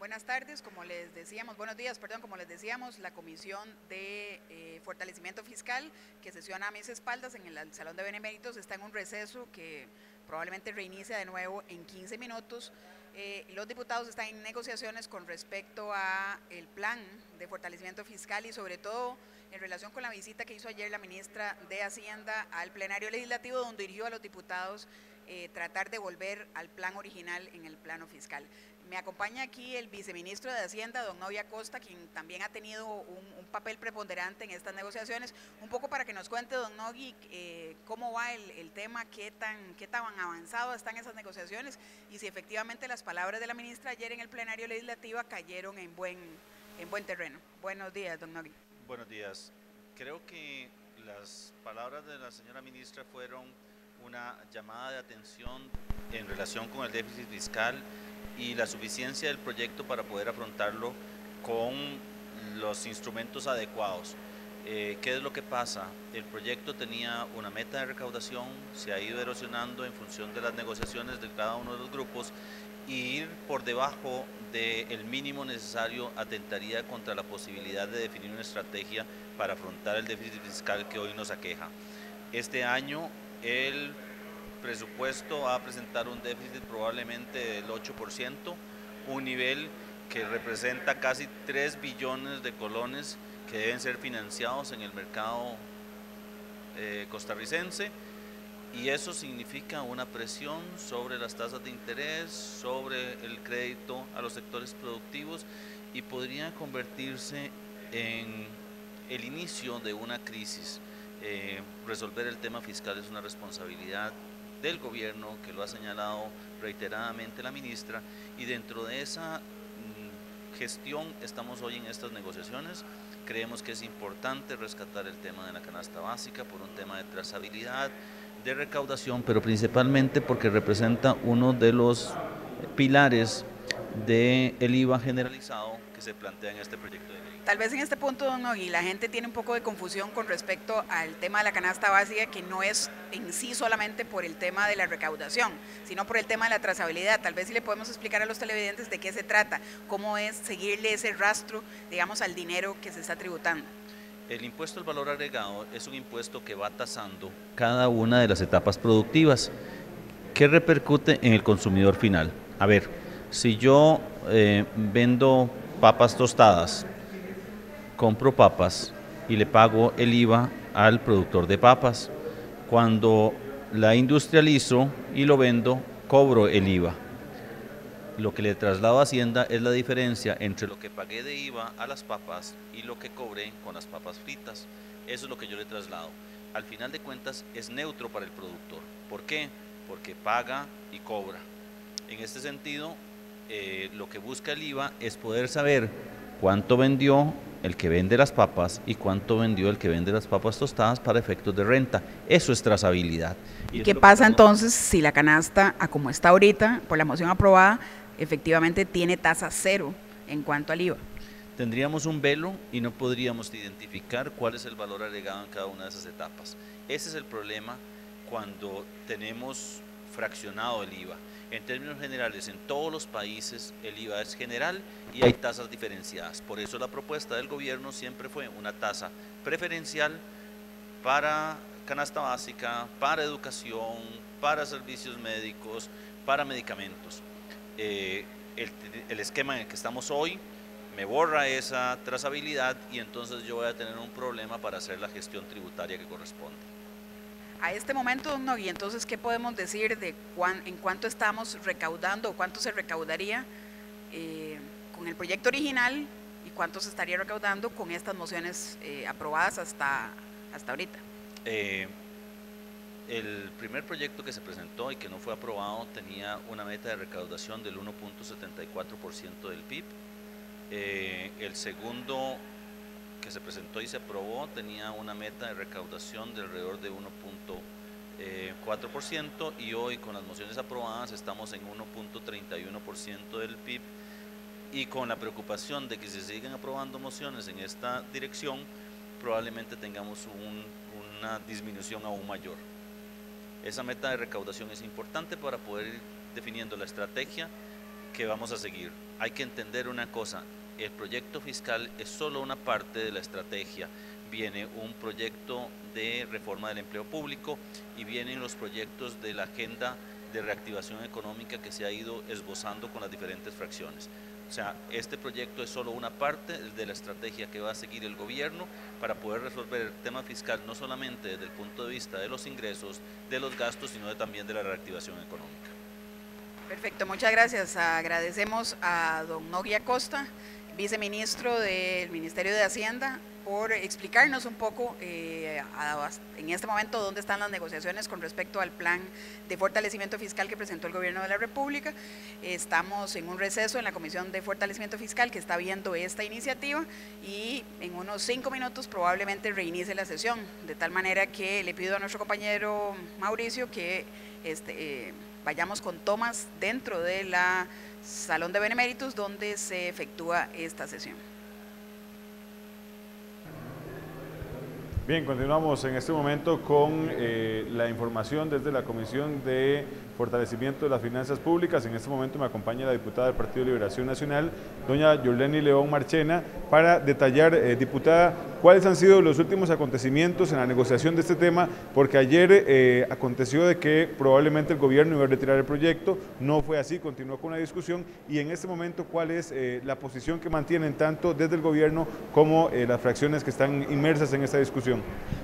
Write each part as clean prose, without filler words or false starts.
Buenas tardes, buenos días, perdón, como les decíamos, la Comisión de Fortalecimiento Fiscal, que sesiona a mis espaldas en el Salón de Beneméritos, está en un receso que probablemente reinicia de nuevo en 15 minutos. Los diputados están en negociaciones con respecto a el plan de fortalecimiento fiscal y sobre todo en relación con la visita que hizo ayer la ministra de Hacienda al plenario legislativo, donde dirigió a los diputados tratar de volver al plan original en el plano fiscal. Me acompaña aquí el viceministro de Hacienda, don Novi Acosta, quien también ha tenido un papel preponderante en estas negociaciones. Un poco para que nos cuente, don Novi, cómo va el tema, qué tan avanzado están esas negociaciones y si efectivamente las palabras de la ministra ayer en el plenario legislativo cayeron en buen terreno. Buenos días, don Novi. Buenos días. Creo que las palabras de la señora ministra fueron una llamada de atención en relación con el déficit fiscal y la suficiencia del proyecto para poder afrontarlo con los instrumentos adecuados. ¿Qué es lo que pasa? El proyecto tenía una meta de recaudación, se ha ido erosionando en función de las negociaciones de cada uno de los grupos, y ir por debajo del mínimo necesario atentaría contra la posibilidad de definir una estrategia para afrontar el déficit fiscal que hoy nos aqueja. Este año el presupuesto va a presentar un déficit probablemente del 8%, un nivel que representa casi 3 billones de colones que deben ser financiados en el mercado costarricense, y eso significa una presión sobre las tasas de interés, sobre el crédito a los sectores productivos, y podría convertirse en el inicio de una crisis. Resolver el tema fiscal es una responsabilidad del gobierno, que lo ha señalado reiteradamente la ministra, y dentro de esa gestión estamos hoy en estas negociaciones. Creemos que es importante rescatar el tema de la canasta básica por un tema de trazabilidad, de recaudación, pero principalmente porque representa uno de los pilares del IVA generalizado que se plantea en este proyecto de ley. Tal vez en este punto, don Nogui, la gente tiene un poco de confusión con respecto al tema de la canasta básica, que no es en sí solamente por el tema de la recaudación, sino por el tema de la trazabilidad. Tal vez si le podemos explicar a los televidentes de qué se trata, cómo es seguirle ese rastro, digamos, al dinero que se está tributando. El impuesto al valor agregado es un impuesto que va tasando cada una de las etapas productivas. ¿Qué repercute en el consumidor final? A ver, si yo vendo papas tostadas, compro papas y le pago el IVA al productor de papas. Cuando la industrializo y lo vendo, cobro el IVA. Lo que le traslado a Hacienda es la diferencia entre lo que pagué de IVA a las papas y lo que cobré con las papas fritas. Eso es lo que yo le traslado. Al final de cuentas es neutro para el productor. ¿Por qué? Porque paga y cobra. En este sentido, lo que busca el IVA es poder saber cuánto vendió el que vende las papas y cuánto vendió el que vende las papas tostadas para efectos de renta. Eso es trazabilidad. ¿Y qué pasa entonces si la canasta, como está ahorita, por la moción aprobada, efectivamente tiene tasa cero en cuanto al IVA? Tendríamos un velo y no podríamos identificar cuál es el valor agregado en cada una de esas etapas. Ese es el problema cuando tenemos fraccionado el IVA. En términos generales, en todos los países el IVA es general y hay tasas diferenciadas. Por eso la propuesta del gobierno siempre fue una tasa preferencial para canasta básica, para educación, para servicios médicos, para medicamentos. El esquema en el que estamos hoy me borra esa trazabilidad y entonces yo voy a tener un problema para hacer la gestión tributaria que corresponde. A este momento, don Nogui, entonces, ¿qué podemos decir de en cuánto estamos recaudando o cuánto se recaudaría con el proyecto original y cuánto se estaría recaudando con estas mociones aprobadas hasta ahorita? El primer proyecto que se presentó y que no fue aprobado tenía una meta de recaudación del 1.74% del PIB. El segundo que se presentó y se aprobó tenía una meta de recaudación de alrededor de 1.4%, y hoy con las mociones aprobadas estamos en 1.31% del PIB, y con la preocupación de que si se siguen aprobando mociones en esta dirección probablemente tengamos una disminución aún mayor. Esa meta de recaudación es importante para poder ir definiendo la estrategia que vamos a seguir. Hay que entender una cosa, el proyecto fiscal es solo una parte de la estrategia. Viene un proyecto de reforma del empleo público y vienen los proyectos de la agenda de reactivación económica que se ha ido esbozando con las diferentes fracciones. O sea, este proyecto es solo una parte de la estrategia que va a seguir el gobierno para poder resolver el tema fiscal, no solamente desde el punto de vista de los ingresos, de los gastos, sino también de la reactivación económica. Perfecto, muchas gracias. Agradecemos a don Nogui Acosta, viceministro del Ministerio de Hacienda, por explicarnos un poco en este momento dónde están las negociaciones con respecto al plan de fortalecimiento fiscal que presentó el Gobierno de la República. Estamos en un receso en la Comisión de Fortalecimiento Fiscal que está viendo esta iniciativa y en unos 5 minutos probablemente reinicie la sesión, de tal manera que le pido a nuestro compañero Mauricio que vayamos con tomas dentro de la Salón de Beneméritos donde se efectúa esta sesión. Bien, continuamos en este momento con la información desde la Comisión de Fortalecimiento de las Finanzas Públicas. En este momento me acompaña la diputada del Partido de Liberación Nacional, doña Yoleni León Marchena, para detallar, diputada, cuáles han sido los últimos acontecimientos en la negociación de este tema, porque ayer aconteció de que probablemente el gobierno iba a retirar el proyecto, no fue así, continuó con la discusión, y en este momento cuál es la posición que mantienen tanto desde el gobierno como las fracciones que están inmersas en esta discusión.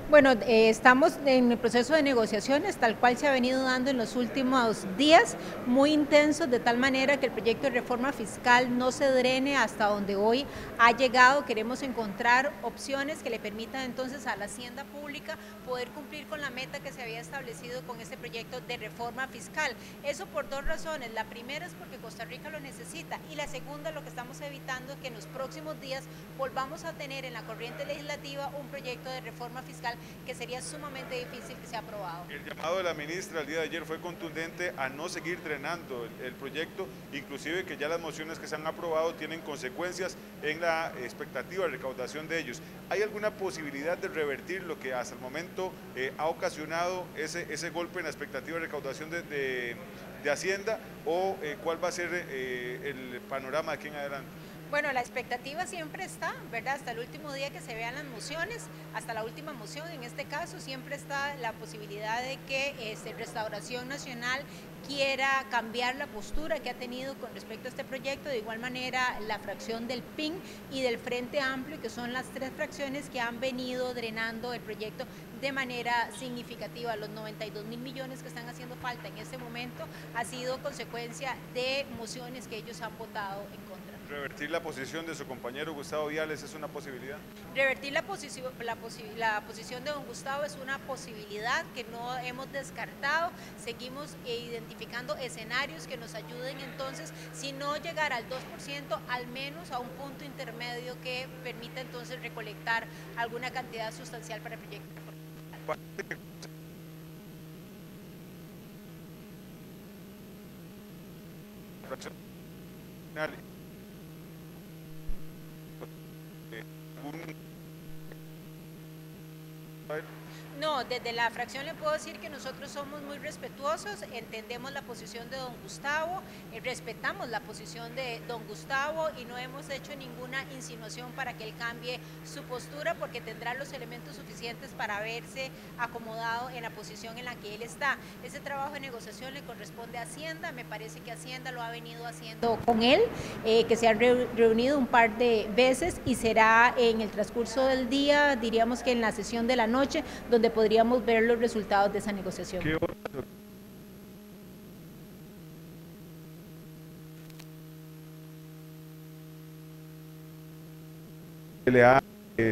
Bueno, estamos en el proceso de negociaciones, tal cual se ha venido dando en los últimos días, muy intensos, de tal manera que el proyecto de reforma fiscal no se drene hasta donde hoy ha llegado. Queremos encontrar opciones que le permitan entonces a la Hacienda Pública poder cumplir con la meta que se había establecido con este proyecto de reforma fiscal. Eso por dos razones. La primera es porque Costa Rica lo necesita y la segunda, lo que estamos evitando es que en los próximos días volvamos a tener en la corriente legislativa un proyecto de reforma fiscal que sería sumamente difícil que sea aprobado. El llamado de la ministra el día de ayer fue contundente a no seguir drenando el proyecto, inclusive que ya las mociones que se han aprobado tienen consecuencias en la expectativa de recaudación de ellos. ¿Hay alguna posibilidad de revertir lo que hasta el momento ha ocasionado ese golpe en la expectativa de recaudación de Hacienda o cuál va a ser el panorama de aquí en adelante? Bueno, la expectativa siempre está, ¿verdad? Hasta el último día que se vean las mociones, hasta la última moción, en este caso, siempre está la posibilidad de que Restauración Nacional quiera cambiar la postura que ha tenido con respecto a este proyecto. De igual manera, la fracción del PIN y del Frente Amplio, que son las tres fracciones que han venido drenando el proyecto de manera significativa. Los 92.000 millones que están haciendo falta en este momento ha sido consecuencia de mociones que ellos han votado en contra. ¿Revertir la posición de su compañero Gustavo Viales es una posibilidad? Revertir la posición de don Gustavo es una posibilidad que no hemos descartado. Seguimos identificando escenarios que nos ayuden entonces, si no llegar al 2%, al menos a un punto intermedio que permita entonces recolectar alguna cantidad sustancial para el proyecto. No, desde la fracción le puedo decir que nosotros somos muy respetuosos, entendemos la posición de don Gustavo, respetamos la posición de don Gustavo y no hemos hecho ninguna insinuación para que él cambie su postura, porque tendrá los elementos suficientes para verse acomodado en la posición en la que él está. Ese trabajo de negociación le corresponde a Hacienda, me parece que Hacienda lo ha venido haciendo con él, que se han reunido un par de veces y será en el transcurso del día, diríamos que en la sesión de la noche, donde podríamos ver los resultados de esa negociación. ¿Le ha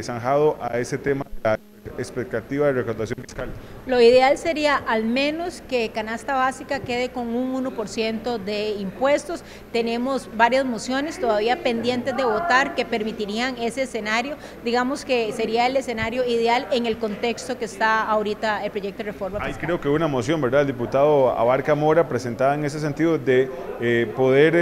zanjado a ese tema la expectativa de recaudación fiscal? Lo ideal sería al menos que canasta básica quede con un 1% de impuestos. Tenemos varias mociones todavía pendientes de votar que permitirían ese escenario. Digamos que sería el escenario ideal en el contexto que está ahorita el proyecto de reforma fiscal. Hay creo que una moción, ¿verdad? El diputado Abarca Mora presentada en ese sentido de poder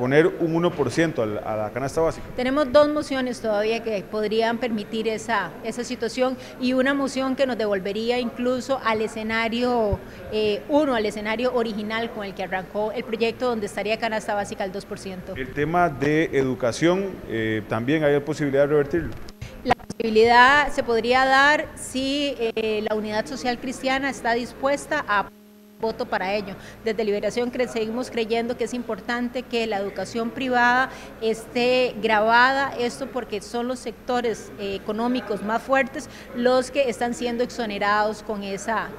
poner un 1% a la canasta básica? Tenemos 2 mociones todavía que podrían permitir esa situación y una moción que nos devolvería incluso al escenario al escenario original con el que arrancó el proyecto, donde estaría canasta básica al 2%. El tema de educación, ¿también hay posibilidad de revertirlo? La posibilidad se podría dar si la Unidad Social Cristiana está dispuesta a voto para ello. Desde Liberación seguimos creyendo que es importante que la educación privada esté grabada, esto porque son los sectores económicos más fuertes los que están siendo exonerados con esa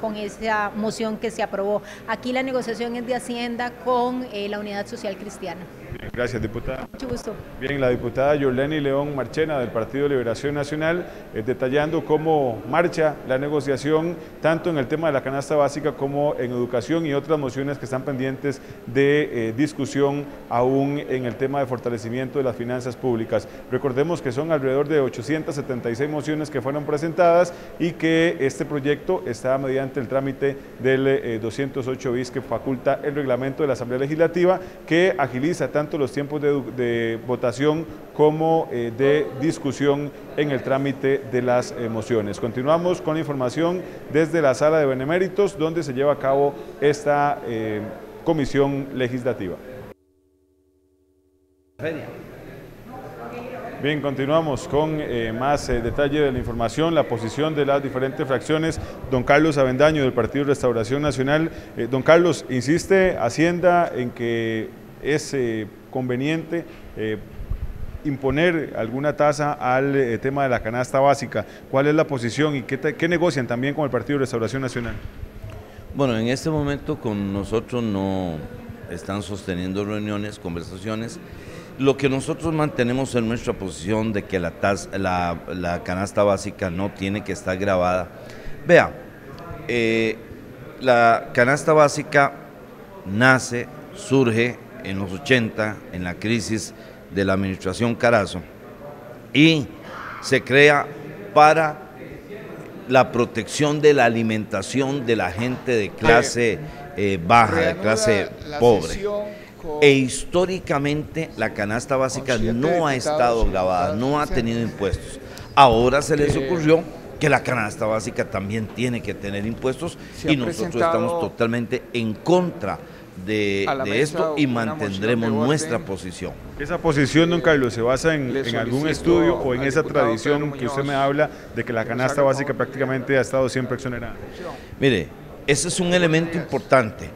moción que se aprobó. Aquí la negociación es de Hacienda con la Unidad Social Cristiana. Bien, gracias, diputada. Mucho gusto. Bien, la diputada Yorleni León Marchena del Partido Liberación Nacional, detallando cómo marcha la negociación tanto en el tema de la canasta básica como en educación y otras mociones que están pendientes de discusión aún en el tema de fortalecimiento de las finanzas públicas. Recordemos que son alrededor de 876 mociones que fueron presentadas y que este proyecto está mediante el trámite del 208 bis que faculta el reglamento de la Asamblea Legislativa, que agiliza tanto los tiempos de votación como de discusión en el trámite de las mociones. Continuamos con la información desde la sala de Beneméritos, donde se lleva a cabo esta comisión legislativa. Bien, continuamos con más detalle de la información, la posición de las diferentes fracciones. Don Carlos Avendaño del Partido Restauración Nacional. Don Carlos, insiste Hacienda en que es conveniente imponer alguna tasa al tema de la canasta básica. ¿Cuál es la posición y qué negocian también con el Partido Restauración Nacional? Bueno, en este momento con nosotros no están sosteniendo reuniones, conversaciones. Lo que nosotros mantenemos en nuestra posición de que la canasta básica no tiene que estar grabada. Vea, la canasta básica surge en los 80, en la crisis de la administración Carazo, y se crea para la protección de la alimentación de la gente de clase baja, de clase pobre. E históricamente la canasta básica no ha estado grabada, no ha tenido impuestos. Ahora se les ocurrió que la canasta básica también tiene que tener impuestos y nosotros estamos totalmente en contra de esto y mantendremos nuestra posición. ¿Esa posición, don Carlos, se basa en algún estudio o en esa tradición que usted me habla de que la canasta básica prácticamente ha estado siempre exonerada? Mire, ese es un elemento importante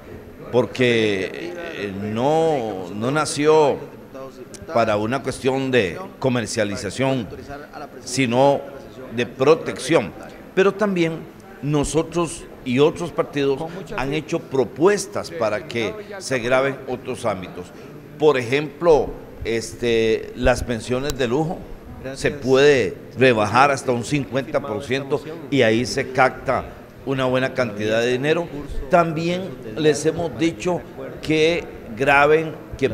porque no nació para una cuestión de comercialización, sino de protección. Pero también nosotros y otros partidos han hecho propuestas para que se graben otros ámbitos. Por ejemplo, las pensiones de lujo se puede rebajar hasta un 50% y ahí se capta una buena cantidad de dinero. También les hemos dicho que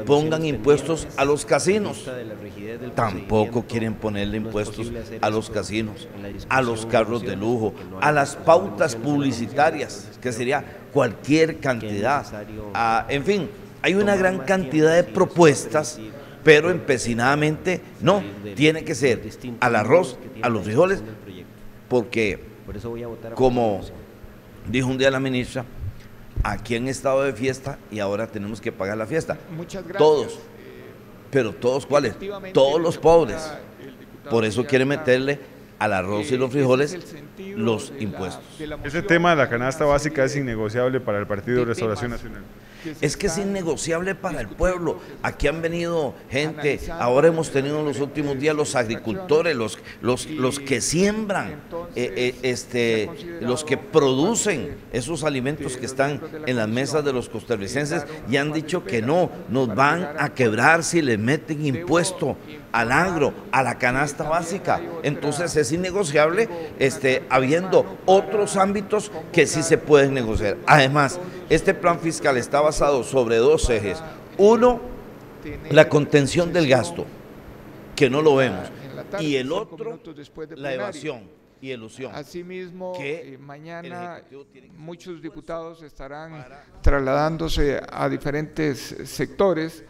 pongan impuestos a los casinos. Tampoco quieren ponerle impuestos a los casinos, a los carros de lujo, a las pautas publicitarias, que sería cualquier cantidad. En fin, hay una gran cantidad de propuestas, pero empecinadamente no, tiene que ser al arroz, a los frijoles, porque como dijo un día la ministra, aquí han estado de fiesta y ahora tenemos que pagar la fiesta. Todos. Pero ¿todos cuáles? Todos los pobres. Por eso quiere meterle al arroz y los frijoles los impuestos. Ese tema de la canasta básica es innegociable para el Partido Restauración Nacional. Es que es innegociable para el pueblo. Aquí han venido gente, ahora hemos tenido en los últimos días los agricultores, los que siembran, los que producen esos alimentos que están en las mesas de los costarricenses, y han dicho que no, nos van a quebrar si le meten impuesto al agro, a la canasta básica. Entonces es innegociable, habiendo otros ámbitos que sí se pueden negociar. Además, este plan fiscal está basado sobre 2 ejes. Uno, la contención del gasto, que no lo vemos. Y el otro, la evasión y elusión. Asimismo, mañana muchos diputados estarán trasladándose a diferentes sectores